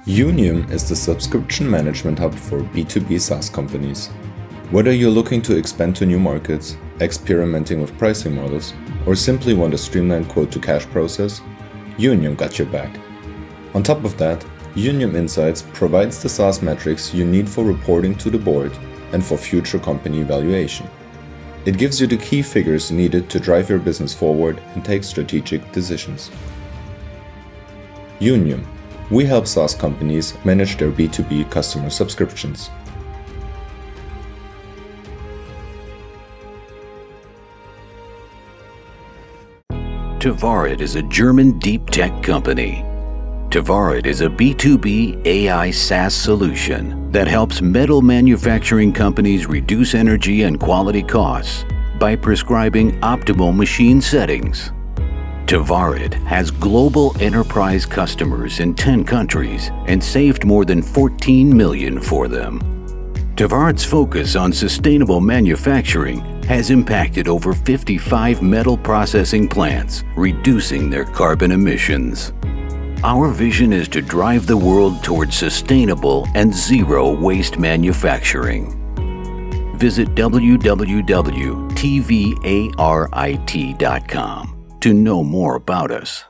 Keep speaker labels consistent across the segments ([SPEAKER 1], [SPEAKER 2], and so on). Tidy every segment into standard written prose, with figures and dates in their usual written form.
[SPEAKER 1] Unium is the subscription management hub for B2B SaaS companies. Whether you're looking to expand to new markets, experimenting with pricing models, or simply want a streamlined quote-to-cash process, Unium got your back. On top of that, Unium Insights provides the SaaS metrics you need for reporting to the board and for future company evaluation. It gives you the key figures needed to drive your business forward and take strategic decisions. Unium. We help SaaS companies manage their B2B customer subscriptions.
[SPEAKER 2] Tavarit is a German deep tech company. Tavarit is a B2B AI SaaS solution that helps metal manufacturing companies reduce energy and quality costs by prescribing optimal machine settings. Tavarit has global enterprise customers in 10 countries and saved more than 14 million for them. Tavarit's focus on sustainable manufacturing has impacted over 55 metal processing plants, reducing their carbon emissions. Our vision is to drive the world towards sustainable and zero waste manufacturing. Visit www.tvarit.com to know more about us.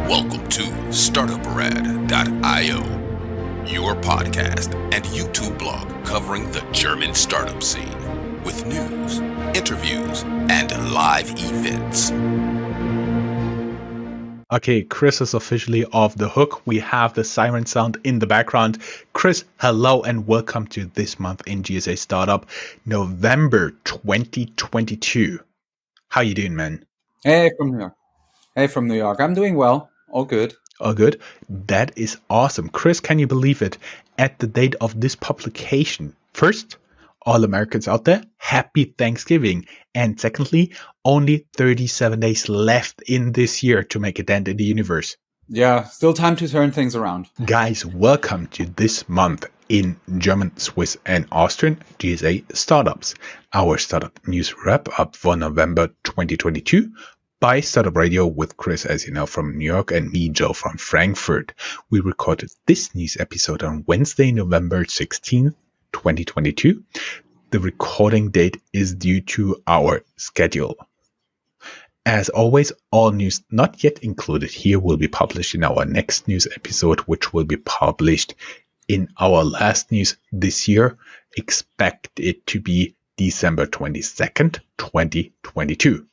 [SPEAKER 3] Welcome to Startuprad.io, your podcast and YouTube blog covering the German startup scene with news, interviews, and live events.
[SPEAKER 4] Okay, Chris is officially off the hook. We have the siren sound in the background. Chris, hello and welcome to this month in GSA Startup, November 2022. How you doing, man?
[SPEAKER 5] Hey from New York. I'm doing well. All good.
[SPEAKER 4] All good. That is awesome. Chris, can you believe it? At the date of this publication, first, all Americans out there, happy Thanksgiving. And secondly, only 37 days left in this year to make a dent in the universe.
[SPEAKER 5] Yeah, still time to turn things around.
[SPEAKER 4] Guys, welcome to this month in German, Swiss, and Austrian GSA Startups, our startup news wrap-up for November 2022 by Startup Radio with Chris, as you know, from New York, and me, Joe, from Frankfurt. We recorded this news episode on Wednesday, November 16th, 2022. The recording date is due to our schedule. As always, all news not yet included here will be published in our next news episode, which will be published in our last news this year. Expect it to be December 22nd, 2022.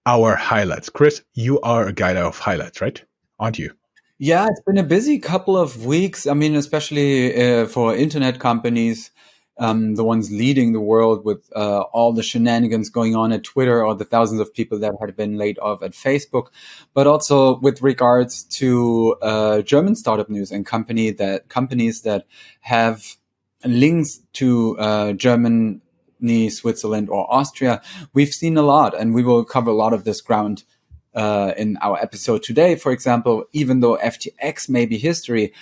[SPEAKER 4] Our highlights. Chris, you are a guy of highlights, right? Aren't you?
[SPEAKER 5] Yeah, it's been a busy couple of weeks. I mean, especially for internet companies, the ones leading the world with all the shenanigans going on at Twitter or the thousands of people that had been laid off at Facebook, but also with regards to German startup news and companies that have links to Germany, Switzerland, or Austria. We've seen a lot, and we will cover a lot of this ground in our episode today. For example, even though FTX may be history,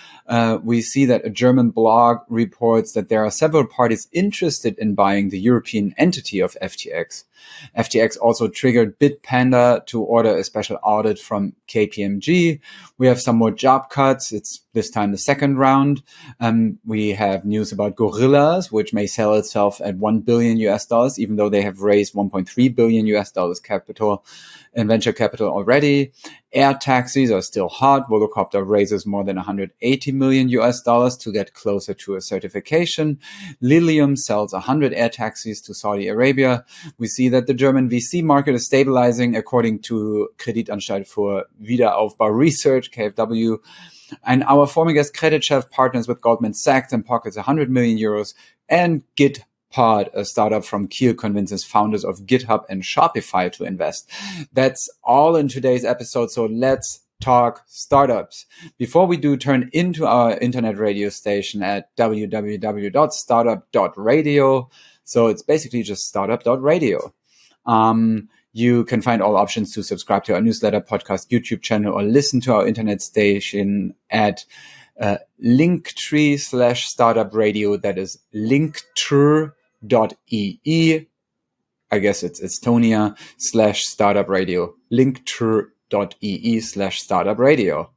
[SPEAKER 5] we see that a German blog reports that there are several parties interested in buying the European entity of FTX. FTX also triggered Bitpanda to order a special audit from KPMG. We have some more job cuts. It's this time the second round. We have news about Gorillas, which may sell itself at $1 billion, even though they have raised $1.3 billion capital and venture capital already. Air taxis are still hot. Volocopter raises more than $180 million to get closer to a certification. Lilium sells 100 air taxis to Saudi Arabia. We see that the German VC market is stabilizing, according to Kreditanstalt für Wiederaufbau Research, KfW. And our former guest Credit Chef partners with Goldman Sachs and pockets 100 million euros. And Bitpanda, a startup from Kiel, convinces founders of GitHub and Shopify to invest. That's all in today's episode, so let's talk startups. Before we do, turn into our internet radio station at www.startup.radio. So it's basically just startup.radio. You can find all options to subscribe to our newsletter, podcast, YouTube channel, or listen to our internet station at Linktree/Startup Radio. That is linktree.ee I guess it's Estonia/Startup Radio, linktree.ee/Startup Radio.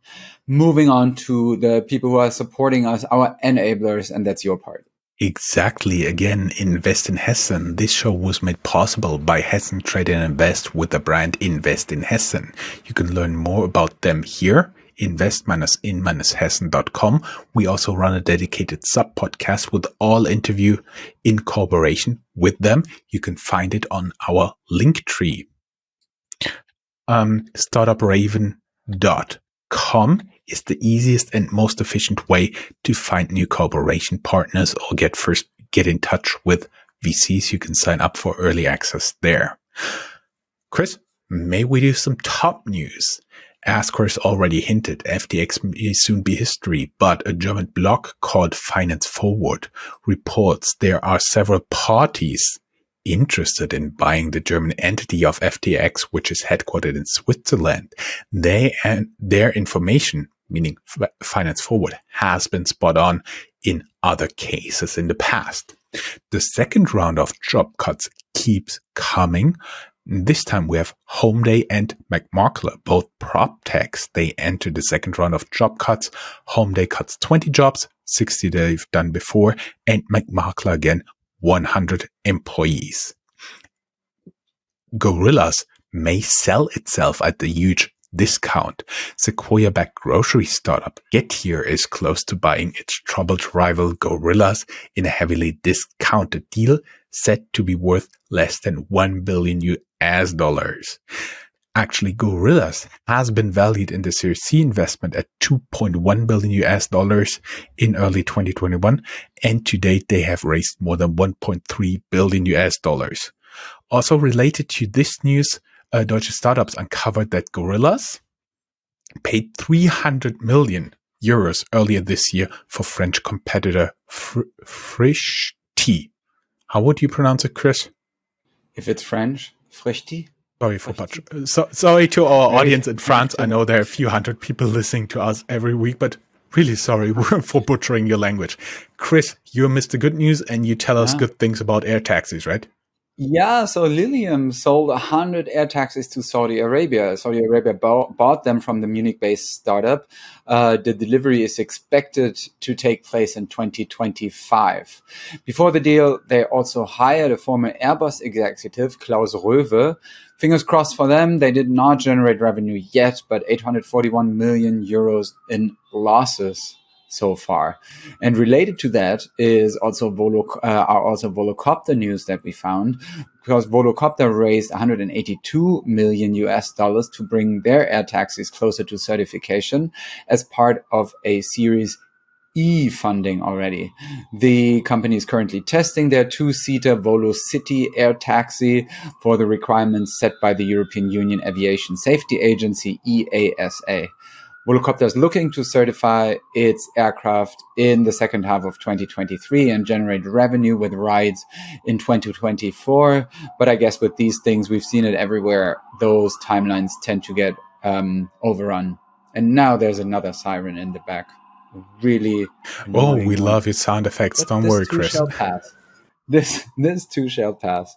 [SPEAKER 5] Moving on to the people who are supporting us, our enablers, and that's your part.
[SPEAKER 4] Exactly. Again, Invest in Hessen. This show was made possible by Hessen Trade and Invest with the brand Invest in Hessen. You can learn more about them here, invest-in-hessen.com. We also run a dedicated sub-podcast with all interview in cooperation with them. You can find it on our link tree. Startupraven.com is the easiest and most efficient way to find new cooperation partners or get in touch with VCs. You can sign up for early access there. Chris, may we do some top news? As Chris already hinted, FTX may soon be history, but a German blog called Finance Forward reports there are several parties interested in buying the German entity of FTX, which is headquartered in Switzerland. Their information, meaning Finance Forward, has been spot on in other cases in the past. The second round of job cuts keeps coming. This time we have Homeday and McMakler, both prop techs. They entered the second round of job cuts. Homeday cuts 20 jobs, 60 they've done before, and McMakler again 100 employees. Gorillas may sell itself at a huge discount. Sequoia-backed grocery startup Getir is close to buying its troubled rival Gorillas in a heavily discounted deal set to be worth less than $1 billion. Actually, Gorillas has been valued in the Series C investment at $2.1 billion in early 2021, and to date they have raised more than $1.3 billion. Also related to this news, Deutsche Startups uncovered that Gorillas paid 300 million euros earlier this year for French competitor Frisch Tea. How would you pronounce it, Chris?
[SPEAKER 5] If it's French, Frisch Tea.
[SPEAKER 4] Sorry to our audience in France. I know there are a few hundred people listening to us every week, but really sorry for butchering your language. Chris, you're Mr. Good News and you tell us good things about air taxis, right?
[SPEAKER 5] Yeah, so Lilium sold 100 air taxis to Saudi Arabia. Saudi Arabia bought them from the Munich-based startup. The delivery is expected to take place in 2025. Before the deal, they also hired a former Airbus executive, Klaus Röwe. Fingers crossed for them. They did not generate revenue yet, but 841 million euros in losses so far. And related to that is also Volocopter news that we found, because Volocopter raised $182 million to bring their air taxis closer to certification as part of a Series E funding already. The company is currently testing their two-seater VoloCity air taxi for the requirements set by the European Union Aviation Safety Agency, EASA. Volocopter is looking to certify its aircraft in the second half of 2023 and generate revenue with rides in 2024. But I guess with these things, we've seen it everywhere. Those timelines tend to get overrun. And now there's another siren in the back. Really annoying
[SPEAKER 4] we
[SPEAKER 5] one.
[SPEAKER 4] love your sound effects. Don't worry, Chris.
[SPEAKER 5] Shall pass. This too shall pass.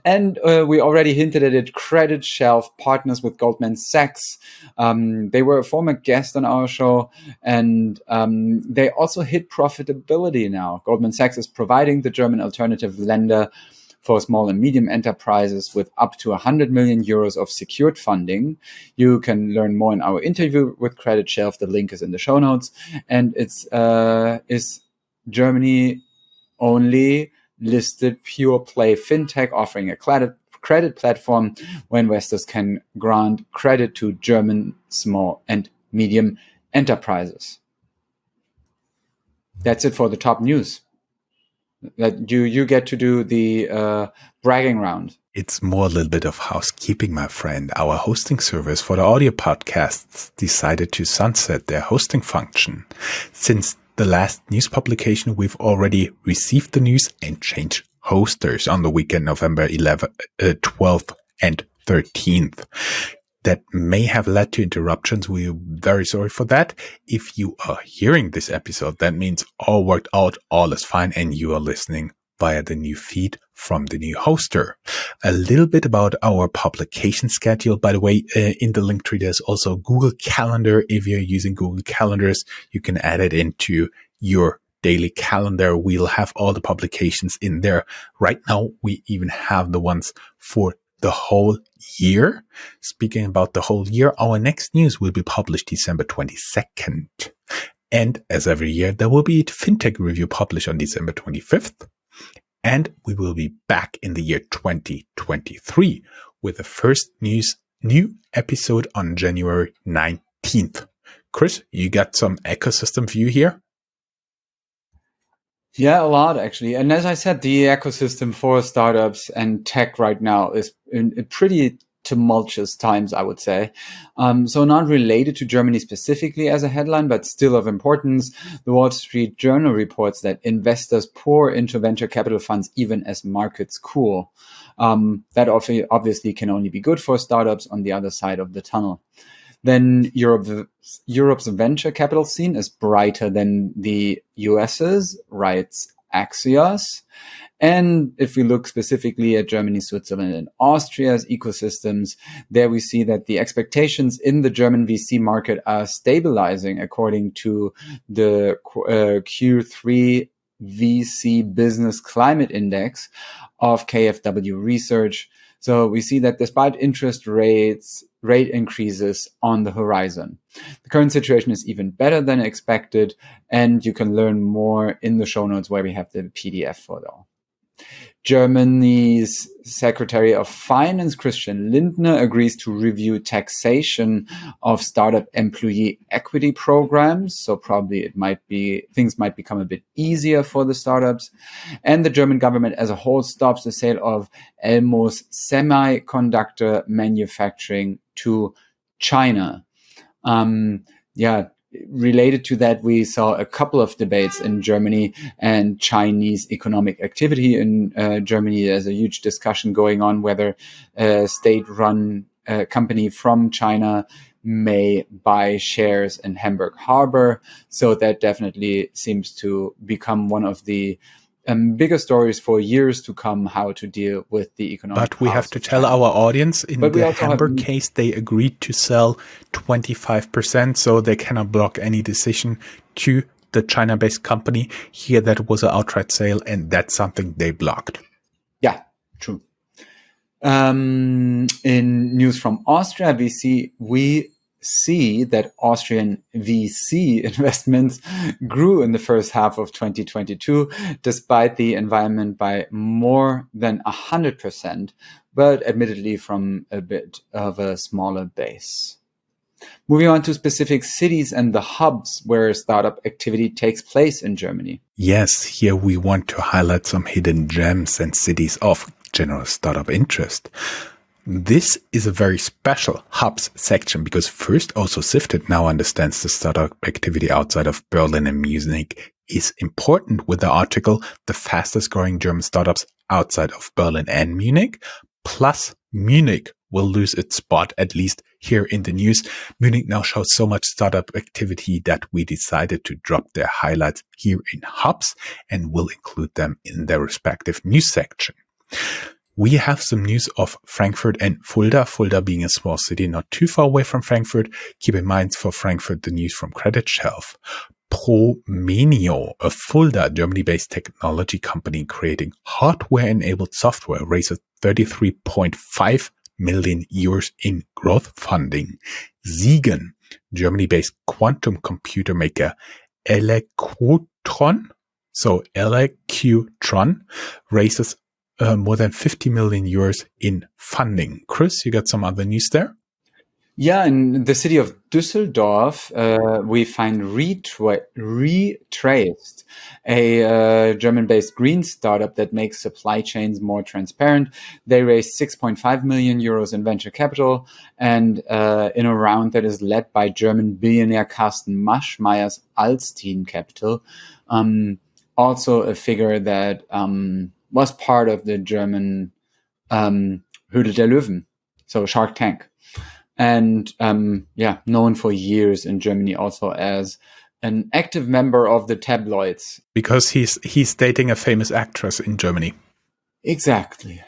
[SPEAKER 5] And we already hinted at it. Credit Shelf partners with Goldman Sachs. They were a former guest on our show, and they also hit profitability now. Goldman Sachs is providing the German alternative lender for small and medium enterprises with up to 100 million euros of secured funding. You can learn more in our interview with Credit Shelf. The link is in the show notes. And it's Germany only listed pure play fintech offering a credit platform where investors can grant credit to German small and medium enterprises. That's it for the top news. That you get to do the bragging round.
[SPEAKER 4] It's more a little bit of housekeeping, my friend. Our hosting service for the audio podcasts decided to sunset their hosting function. Since the last news publication, we've already received the news and changed hosters on the weekend, November 12th and 13th. That may have led to interruptions. We're very sorry for that. If you are hearing this episode, that means all worked out, all is fine, and you are listening via the new feed from the new hoster. A little bit about our publication schedule. By the way, in the link tree, there's also Google Calendar. If you're using Google Calendars, you can add it into your daily calendar. We'll have all the publications in there. Right now, we even have the ones for the whole year. Speaking about the whole year, our next news will be published December 22nd. And as every year, there will be a FinTech review published on December 25th. And we will be back in the year 2023 with the first new episode on January 19th. Chris, you got some ecosystem view here?
[SPEAKER 5] Yeah, a lot actually. And as I said, the ecosystem for startups and tech right now is in pretty tumultuous times, I would say. So not related to Germany specifically as a headline, but still of importance. The Wall Street Journal reports that investors pour into venture capital funds even as markets cool. That obviously can only be good for startups on the other side of the tunnel. Then Europe's venture capital scene is brighter than the US's, writes Axios. And if we look specifically at Germany, Switzerland, and Austria's ecosystems, there we see that the expectations in the German VC market are stabilizing according to the Q3 VC Business Climate Index of KfW Research. So we see that despite rate increases on the horizon, the current situation is even better than expected, and you can learn more in the show notes where we have the PDF for that. Germany's Secretary of Finance, Christian Lindner, agrees to review taxation of startup employee equity programs. So probably things might become a bit easier for the startups. And the German government as a whole stops the sale of Elmo's semiconductor manufacturing to China. Related to that, we saw a couple of debates in Germany and Chinese economic activity in Germany. There's a huge discussion going on whether a state-run company from China may buy shares in Hamburg Harbor. So that definitely seems to become one of the bigger stories for years to come, how to deal with the economic.
[SPEAKER 4] But we have to tell our audience in the Hamburg case, they agreed to sell 25%, so they cannot block any decision to the China-based company. Here, that was an outright sale, and that's something they blocked.
[SPEAKER 5] Yeah, true. In news from Austria, we see that Austrian VC investments grew in the first half of 2022, despite the environment by more than 100%, but admittedly from a bit of a smaller base. Moving on to specific cities and the hubs where startup activity takes place in Germany.
[SPEAKER 4] Yes, here we want to highlight some hidden gems and cities of general startup interest. This is a very special hubs section because first also Sifted now understands the startup activity outside of Berlin and Munich is important with the article, the fastest growing German startups outside of Berlin and Munich, plus Munich will lose its spot, at least here in the news. Munich now shows so much startup activity that we decided to drop their highlights here in hubs and will include them in their respective news section. We have some news of Frankfurt and Fulda. Fulda being a small city not too far away from Frankfurt. Keep in mind for Frankfurt the news from Credit Shelf. Promenio, a Fulda Germany-based technology company creating hardware-enabled software, raises 33.5 million euros in growth funding. Siegen, Germany-based quantum computer maker Elektron, raises more than 50 million euros in funding. Chris, you got some other news there?
[SPEAKER 5] Yeah, in the city of Düsseldorf, we find Retraced, a German-based green startup that makes supply chains more transparent. They raised 6.5 million euros in venture capital, and in a round that is led by German billionaire Carsten Maschmeyer's Alstein Capital, also a figure that was part of the German Höhle der Löwen, so Shark Tank. And known for years in Germany also as an active member of the tabloids.
[SPEAKER 4] Because he's dating a famous actress in Germany.
[SPEAKER 5] Exactly.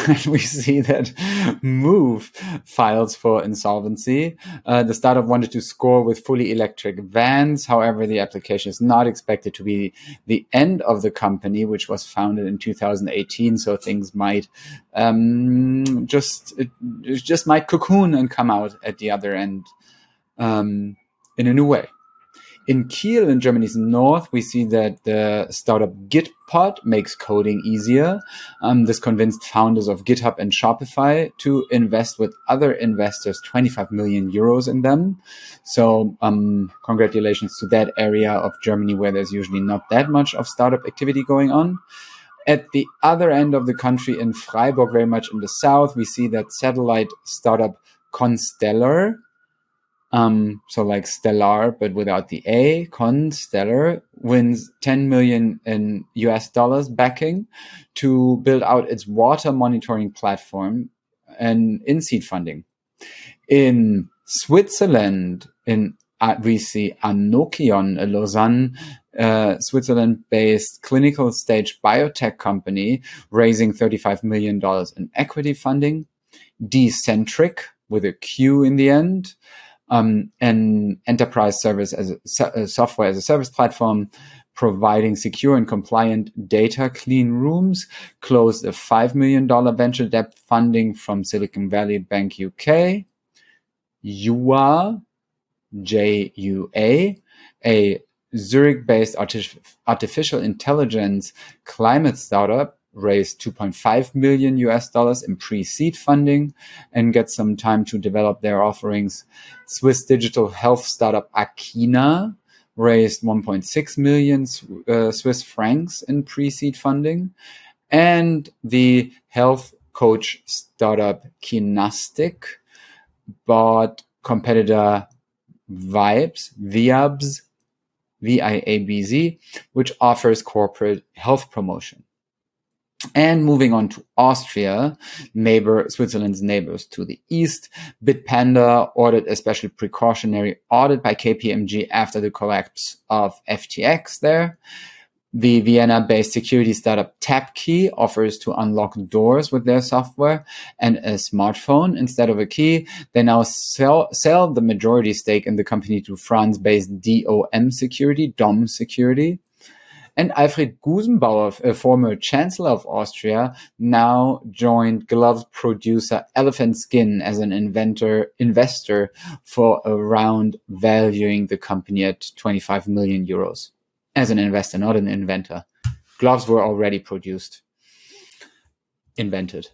[SPEAKER 5] And we see that Move files for insolvency. The startup wanted to score with fully electric vans. However, the application is not expected to be the end of the company, which was founded in 2018. So things might just might cocoon and come out at the other end in a new way. In Kiel, in Germany's north, we see that the startup Gitpod makes coding easier. This convinced founders of GitHub and Shopify to invest with other investors 25 million euros in them. So congratulations to that area of Germany where there's usually not that much of startup activity going on. At the other end of the country, in Freiburg, very much in the south, we see that satellite startup Constellar, so like Stellar, but without the A, Constellar, wins 10 million in US dollars backing to build out its water monitoring platform and in seed funding. In Switzerland, we see Anokion, a Lausanne, Switzerland-based clinical stage biotech company, raising $35 million in equity funding. Decentric, with a Q in the end, an enterprise service as a software as a service platform providing secure and compliant data clean rooms, closed a $5 million venture debt funding from Silicon Valley Bank UK. JUA, J-U-A, a Zurich-based artificial intelligence climate startup, raised 2.5 million US dollars in pre-seed funding and get some time to develop their offerings. Swiss digital health startup Akina raised 1.6 million Swiss francs in pre-seed funding. And the health coach startup Kinastic bought competitor Viabz, V-I-A-B-Z, which offers corporate health promotion. And moving on to Austria, Switzerland's neighbors to the east, Bitpanda ordered a special precautionary audit by KPMG after the collapse of FTX there. The Vienna-based security startup TapKey offers to unlock doors with their software and a smartphone instead of a key. They now sell the majority stake in the company to France-based DOM Security. And Alfred Gusenbauer, a former chancellor of Austria, now joined glove producer Elephant Skin as an investor for a round valuing the company at 25 million euros. As an investor, not an inventor. Gloves were already invented.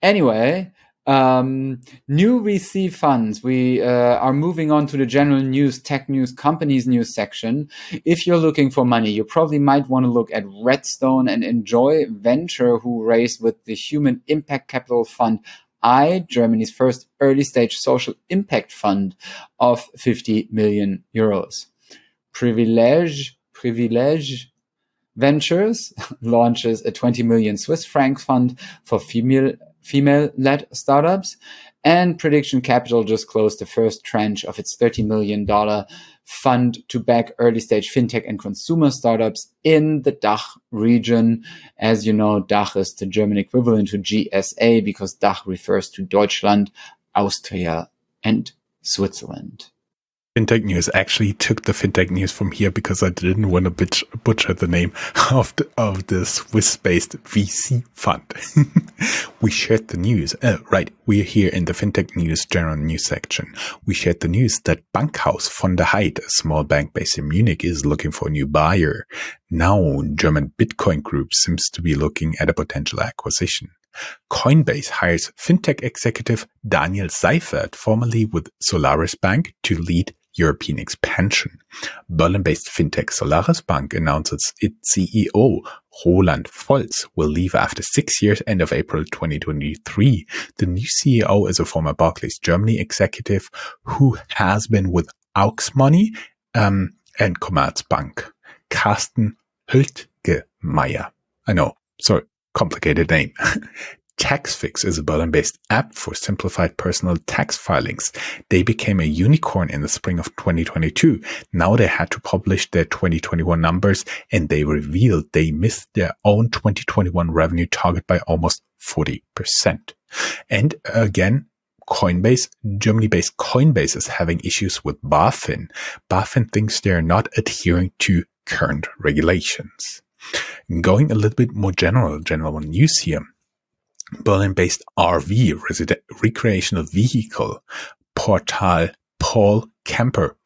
[SPEAKER 5] Anyway, new VC funds. We are moving on to the general news, tech news, companies news section. If you're looking for money, you probably might want to look at Redstone and Enjoy Venture, who raised with the Human Impact Capital Fund Germany's first early stage social impact fund of 50 million euros. Privilege Ventures launches a 20 million Swiss franc fund for female-led startups, and Prediction Capital just closed the first tranche of its $30 million fund to back early-stage fintech and consumer startups in the DACH region. As you know, DACH is the German equivalent to GSA because DACH refers to Deutschland, Austria, and Switzerland.
[SPEAKER 4] FinTech News actually took the FinTech News from here because I didn't want to butcher the name of the Swiss-based VC fund. We shared the news. Right, we're here in the FinTech News general news section. We shared the news that Bankhaus von der Heid, a small bank based in Munich, is looking for a new buyer. Now, German Bitcoin Group seems to be looking at a potential acquisition. Coinbase hires fintech executive Daniel Seifert, formerly with Solaris Bank, to lead European expansion. Berlin-based fintech Solaris Bank announces its CEO, Roland Volz, will leave after 6 years, end of April 2023. The new CEO is a former Barclays Germany executive who has been with Aux Money and Commerzbank. Carsten Hültgemeier. I know, sorry, complicated name. TaxFix is a Berlin-based app for simplified personal tax filings. They became a unicorn in the spring of 2022. Now they had to publish their 2021 numbers, and they revealed they missed their own 2021 revenue target by almost 40%. And again, Germany-based Coinbase is having issues with BaFin. BaFin thinks they're not adhering to current regulations. Going a little bit more general news here. Berlin-based RV, recreational vehicle portal Paul Camper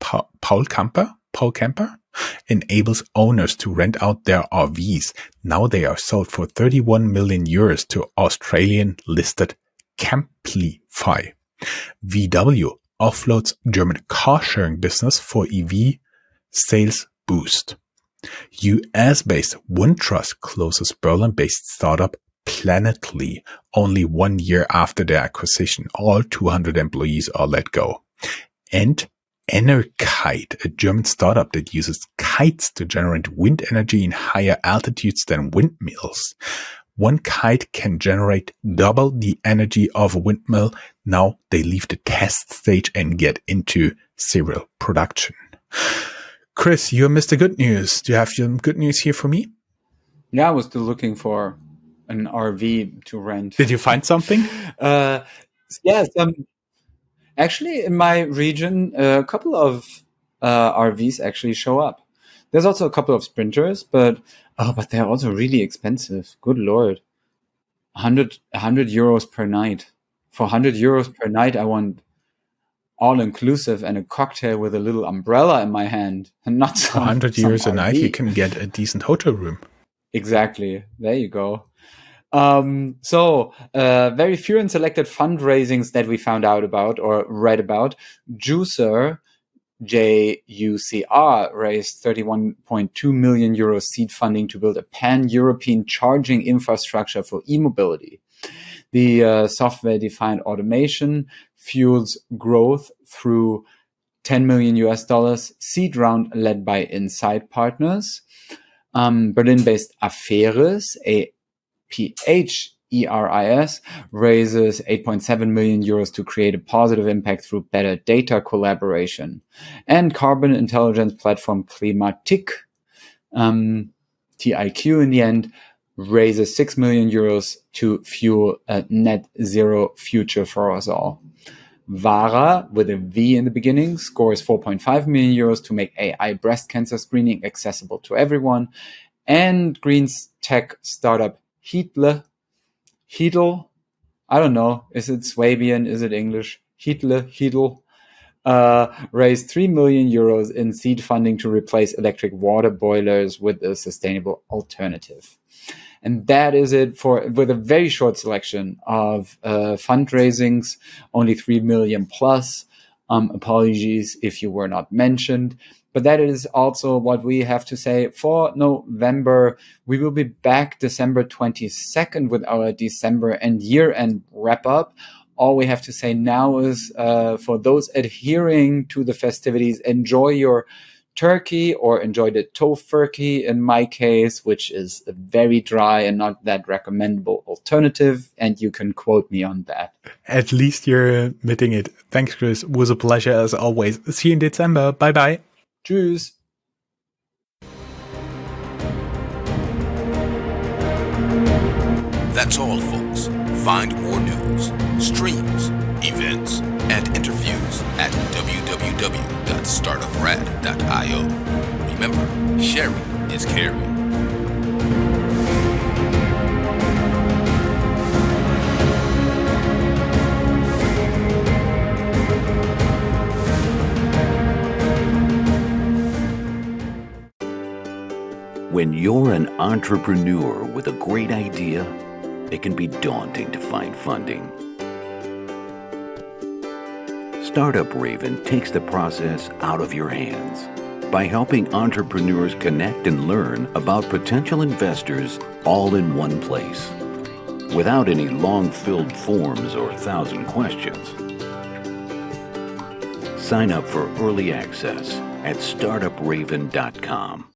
[SPEAKER 4] enables owners to rent out their RVs. Now they are sold for 31 million euros to Australian listed Camplify. VW offloads German car sharing business for EV sales boost. US-based Windtrust closes Berlin-based startup Planetly only 1 year after their acquisition. All 200 employees are let go. And Enerkite, a German startup that uses kites to generate wind energy in higher altitudes than windmills. One kite can generate double the energy of a windmill. Now they leave the test stage and get into serial production. Chris, you're Mr. Good News. Do you have some good news here for me?
[SPEAKER 5] Yeah, I was still looking for an RV to rent.
[SPEAKER 4] Did you find something?
[SPEAKER 5] Yes. Actually, in my region, a couple of RVs actually show up. There's also a couple of Sprinters, but they're also really expensive. Good Lord. 100 euros per night. For 100 euros per night, I want all-inclusive and a cocktail with a little umbrella in my hand. And not some
[SPEAKER 4] 100 euros a
[SPEAKER 5] RV.
[SPEAKER 4] night, you can get a decent hotel room.
[SPEAKER 5] Exactly. There you go. Very few and selected fundraisings that we found out about or read about. Juicer, JUCR, raised 31.2 million euro seed funding to build a pan-European charging infrastructure for e-mobility. The software-defined automation fuels growth through $10 million seed round led by Insight Partners. Berlin-based Affairs, APHERIS, raises 8.7 million euros to create a positive impact through better data collaboration. And carbon intelligence platform Klimatik, TIQ in the end, raises 6 million euros to fuel a net zero future for us all. Vara, with a V in the beginning, scores 4.5 million euros to make AI breast cancer screening accessible to everyone. And Green's tech startup Heedle, I don't know, is it Swabian, is it English? Heedle, raised 3 million euros in seed funding to replace electric water boilers with a sustainable alternative. And that is it with a very short selection of fundraisings, only 3 million plus. Apologies if you were not mentioned. But that is also what we have to say for November. We will be back December 22nd with our December and year-end wrap-up. All we have to say now is for those adhering to the festivities, enjoy your turkey or enjoy the tofurkey in my case, which is a very dry and not that recommendable alternative. And you can quote me on that.
[SPEAKER 4] At least you're admitting it. Thanks, Chris. It was a pleasure as always. See you in December. Bye-bye.
[SPEAKER 5] Tschüss.
[SPEAKER 3] That's all, folks. Find more news, streams, events, and interviews at www.startuprad.io. Remember, sharing is caring.
[SPEAKER 2] When you're an entrepreneur with a great idea, it can be daunting to find funding. Startup Raven takes the process out of your hands by helping entrepreneurs connect and learn about potential investors all in one place, without any long-filled forms or 1,000 questions. Sign up for early access at startupraven.com.